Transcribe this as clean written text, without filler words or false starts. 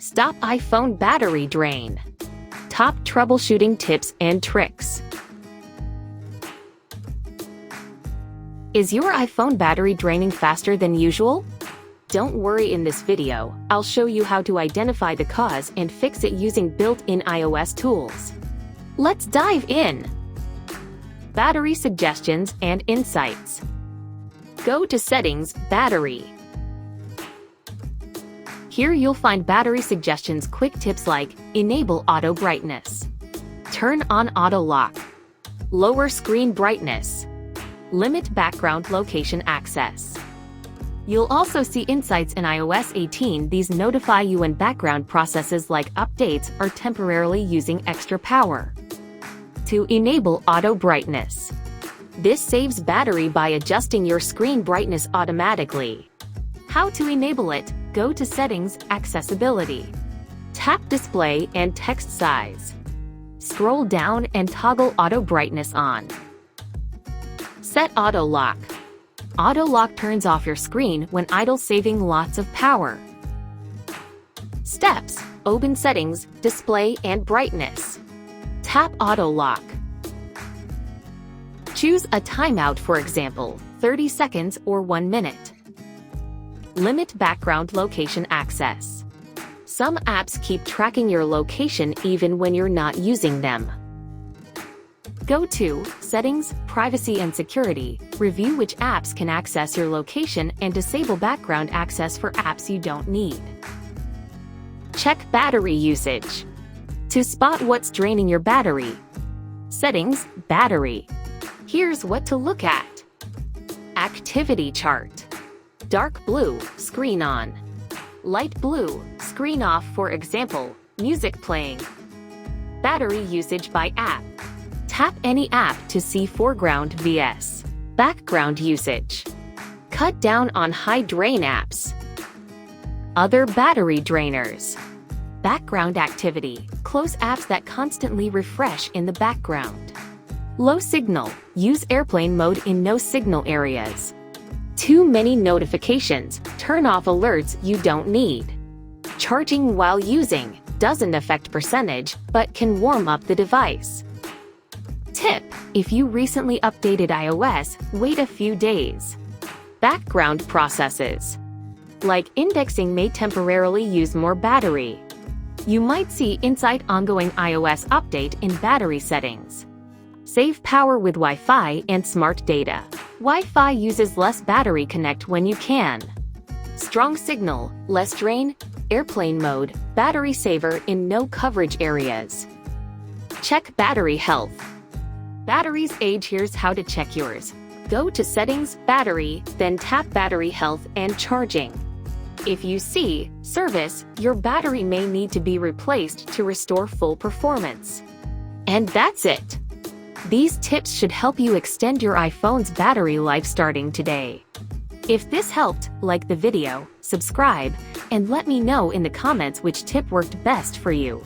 Stop iPhone battery drain. Top troubleshooting tips and tricks. Is your iPhone battery draining faster than usual? Don't worry, in this video, I'll show you how to identify the cause and fix it using built-in iOS tools. Let's dive in. Battery suggestions and insights. Go to Settings, Battery. Here you'll find battery suggestions, quick tips like enable auto brightness, turn on auto lock, lower screen brightness, limit background location access. You'll also see insights in iOS 18. These notify you when background processes like updates are temporarily using extra power. To enable auto brightness. This saves battery by adjusting your screen brightness automatically. How to enable it? Go to Settings, Accessibility. Tap Display and Text Size. Scroll down and toggle auto brightness on. Set auto lock. Auto lock turns off your screen when idle, saving lots of power. Steps: open Settings, Display and Brightness. Tap auto lock. Choose a timeout, for example, 30 seconds or 1 minute. Limit background location access. Some apps keep tracking your location even when you're not using them. Go to Settings, Privacy and Security. Review which apps can access your location and disable background access for apps you don't need. Check battery usage. To spot what's draining your battery. Settings, Battery. Here's what to look at. Activity chart. Dark blue, screen on. Light blue, screen off, for example, music playing. Battery usage by app. Tap any app to see foreground vs. background usage. Cut down on high drain apps. Other battery drainers. Background activity. Close apps that constantly refresh in the background. Low signal. Use airplane mode in no signal areas. Too many notifications. Turn off alerts you don't need. Charging while using. Doesn't affect percentage, but can warm up the device. Tip: if you recently updated iOS, wait a few days. Background processes. Like indexing may temporarily use more battery. You might see inside ongoing iOS update in battery settings. Save power with Wi-Fi and smart data. Wi-Fi uses less battery, connect when you can. Strong signal, less drain, airplane mode, battery saver in no coverage areas. Check battery health. Batteries age. Here's how to check yours. Go to Settings, Battery, then tap Battery Health and Charging. If you see Service, your battery may need to be replaced to restore full performance. And that's it. These tips should help you extend your iPhone's battery life starting today. If this helped, like the video, subscribe, and let me know in the comments which tip worked best for you.